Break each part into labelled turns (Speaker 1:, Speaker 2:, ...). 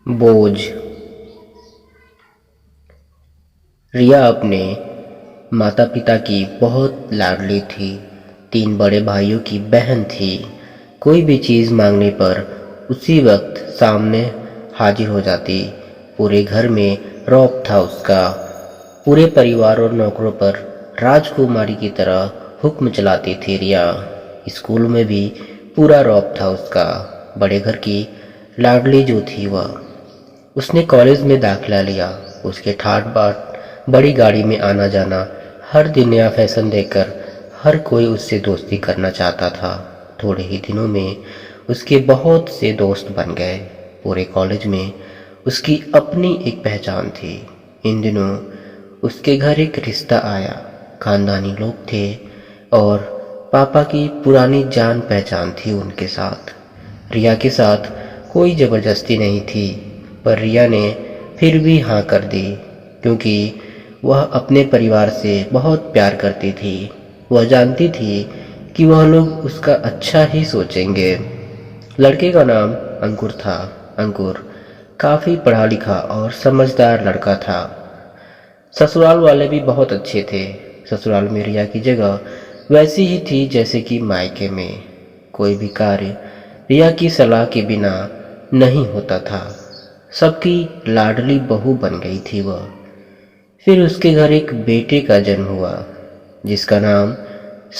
Speaker 1: बोझ। रिया अपने माता पिता की बहुत लाडली थी। 3 बड़े भाइयों की बहन थी। कोई भी चीज़ मांगने पर उसी वक्त सामने हाजिर हो जाती। पूरे घर में रौब था उसका। पूरे परिवार और नौकरों पर राजकुमारी की तरह हुक्म चलाती थी रिया। स्कूल में भी पूरा रौब था उसका। बड़े घर की लाडली जो थी वह। उसने कॉलेज में दाखिला लिया। उसके ठाट बाट बड़ी गाड़ी में आना जाना, हर दिन नया फैशन देखकर हर कोई उससे दोस्ती करना चाहता था। थोड़े ही दिनों में उसके बहुत से दोस्त बन गए। पूरे कॉलेज में उसकी अपनी एक पहचान थी। इन दिनों उसके घर एक रिश्ता आया। खानदानी लोग थे और पापा की पुरानी जान पहचान थी उनके साथ। रिया के साथ कोई ज़बरदस्ती नहीं थी, पर रिया ने फिर भी हाँ कर दी, क्योंकि वह अपने परिवार से बहुत प्यार करती थी। वह जानती थी कि वह लोग उसका अच्छा ही सोचेंगे। लड़के का नाम अंकुर था। अंकुर काफ़ी पढ़ा लिखा और समझदार लड़का था। ससुराल वाले भी बहुत अच्छे थे। ससुराल में रिया की जगह वैसी ही थी जैसे कि मायके में। कोई भी कार्य रिया की सलाह के बिना नहीं होता था। सबकी लाडली बहू बन गई थी वह। फिर उसके घर एक बेटे का जन्म हुआ, जिसका नाम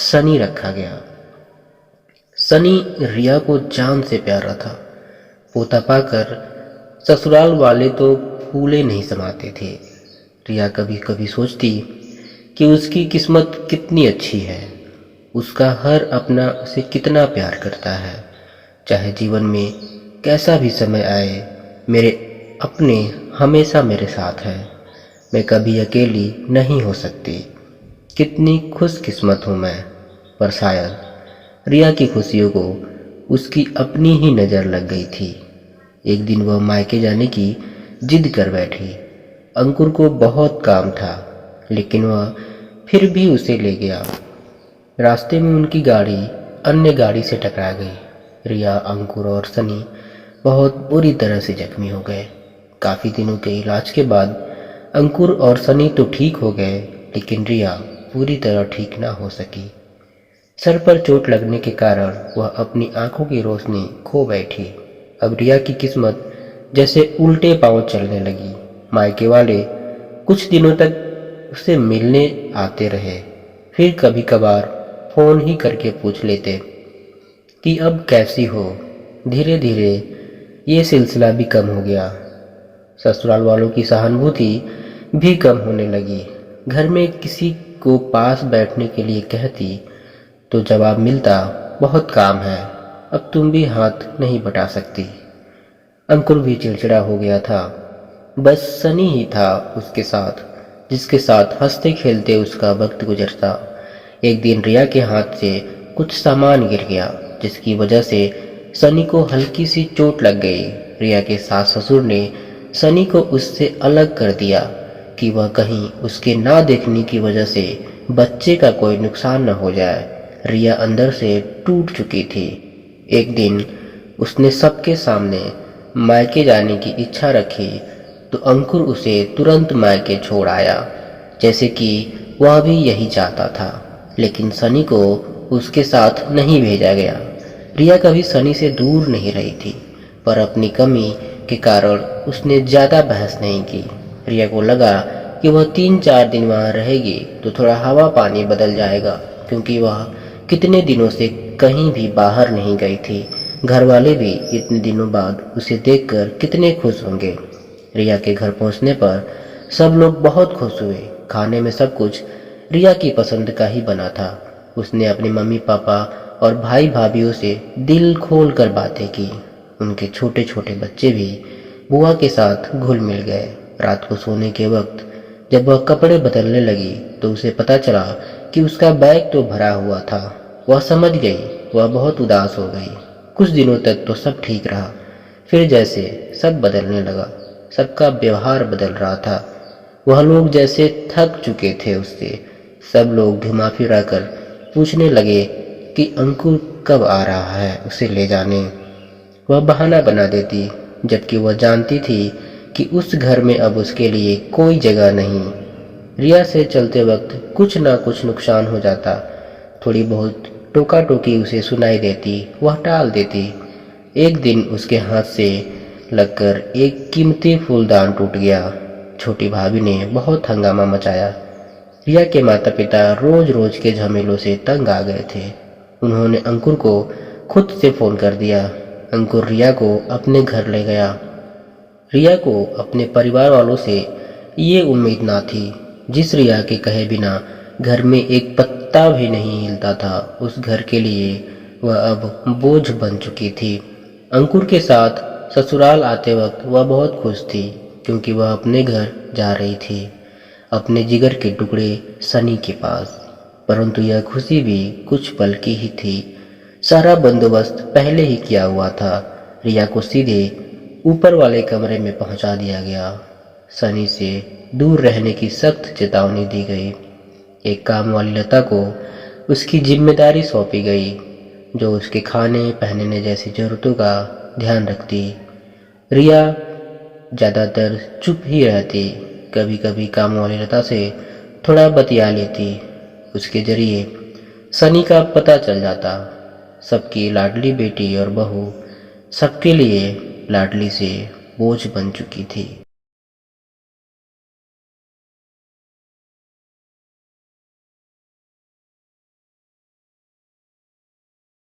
Speaker 1: सनी रखा गया। सनी रिया को जान से प्यारा था। पोता पाकर ससुराल वाले तो फूले नहीं समाते थे। रिया कभी कभी सोचती कि उसकी किस्मत कितनी अच्छी है। उसका हर अपना उसे कितना प्यार करता है। चाहे जीवन में कैसा भी समय आए, मेरे अपने हमेशा मेरे साथ हैं। मैं कभी अकेली नहीं हो सकती। कितनी खुशकिस्मत हूँ मैं। पर शायद रिया की खुशियों को उसकी अपनी ही नज़र लग गई थी। एक दिन वह मायके जाने की जिद कर बैठी। अंकुर को बहुत काम था, लेकिन वह फिर भी उसे ले गया। रास्ते में उनकी गाड़ी अन्य गाड़ी से टकरा गई। रिया, अंकुर और सनी बहुत बुरी तरह से जख्मी हो गए। काफ़ी दिनों के इलाज के बाद अंकुर और सनी तो ठीक हो गए, लेकिन रिया पूरी तरह ठीक ना हो सकी। सर पर चोट लगने के कारण वह अपनी आंखों की रोशनी खो बैठी। अब रिया की किस्मत जैसे उल्टे पांव चलने लगी। मायके वाले कुछ दिनों तक उसे मिलने आते रहे, फिर कभी कभार फोन ही करके पूछ लेते कि अब कैसी हो। धीरे धीरे ये सिलसिला भी कम हो गया। ससुराल वालों की सहानुभूति भी कम होने लगी। घर में किसी को पास बैठने के लिए कहती तो जवाब मिलता, बहुत काम है, अब तुम भी हाथ नहीं बटा सकती। अंकुर भी चिड़चिड़ा हो गया था। बस सनी ही था उसके साथ, जिसके साथ हंसते खेलते उसका वक्त गुजरता। एक दिन रिया के हाथ से कुछ सामान गिर गया, जिसकी वजह से सनी को हल्की सी चोट लग गई। रिया के सास ससुर ने सनी को उससे अलग कर दिया कि वह कहीं उसके ना देखने की वजह से बच्चे का कोई नुकसान न हो जाए। रिया अंदर से टूट चुकी थी। एक दिन उसने सबके सामने मायके जाने की इच्छा रखी, तो अंकुर उसे तुरंत मायके छोड़ आया, जैसे कि वह भी यही चाहता था। लेकिन सनी को उसके साथ नहीं भेजा गया। रिया कभी सनी से दूर नहीं रही थी, पर अपनी कमी के कारण उसने ज़्यादा बहस नहीं की। रिया को लगा कि वह 3-4 दिन वहाँ रहेगी तो थोड़ा हवा पानी बदल जाएगा, क्योंकि वह कितने दिनों से कहीं भी बाहर नहीं गई थी। घर वाले भी इतने दिनों बाद उसे देखकर कितने खुश होंगे। रिया के घर पहुंचने पर सब लोग बहुत खुश हुए। खाने में सब कुछ रिया की पसंद का ही बना था। उसने अपने मम्मी पापा और भाई भाभीयों से दिल खोल कर बातें की। उनके छोटे छोटे बच्चे भी बुआ के साथ घुल मिल गए। रात को सोने के वक्त जब वह कपड़े बदलने लगी तो उसे पता चला कि उसका बैग तो भरा हुआ था। वह समझ गई, वह बहुत उदास हो गई। कुछ दिनों तक तो सब ठीक रहा, फिर जैसे सब बदलने लगा। सबका व्यवहार बदल रहा था। वह लोग जैसे थक चुके थे उससे। सब लोग घुमा फिरा कर पूछने लगे कि अंकुर कब आ रहा है उसे ले जाने। वह बहाना बना देती, जबकि वह जानती थी कि उस घर में अब उसके लिए कोई जगह नहीं। रिया से चलते वक्त कुछ ना कुछ नुकसान हो जाता। थोड़ी बहुत टोका टोकी उसे सुनाई देती, वह टाल देती। एक दिन उसके हाथ से लगकर एक कीमती फूलदान टूट गया। छोटी भाभी ने बहुत हंगामा मचाया। रिया के माता पिता रोज रोज के झमेलों से तंग आ गए थे। उन्होंने अंकुर को खुद से फोन कर दिया। अंकुर रिया को अपने घर ले गया। रिया को अपने परिवार वालों से ये उम्मीद ना थी। जिस रिया के कहे बिना घर में एक पत्ता भी नहीं हिलता था, उस घर के लिए वह अब बोझ बन चुकी थी। अंकुर के साथ ससुराल आते वक्त वह बहुत खुश थी, क्योंकि वह अपने घर जा रही थी, अपने जिगर के टुकड़े सनी के पास। परंतु यह खुशी भी कुछ पल की ही थी। सारा बंदोबस्त पहले ही किया हुआ था। रिया को सीधे ऊपर वाले कमरे में पहुंचा दिया गया। सनी से दूर रहने की सख्त चेतावनी दी गई। एक काम वाली लता को उसकी जिम्मेदारी सौंपी गई, जो उसके खाने पहनने जैसी जरूरतों का ध्यान रखती। रिया ज़्यादातर चुप ही रहती, कभी कभी काम वाली लता से थोड़ा बतिया लेती। उसके जरिए सनी का पता चल जाता। सबकी लाडली बेटी और बहू सबके लिए लाडली से बोझ बन चुकी थी।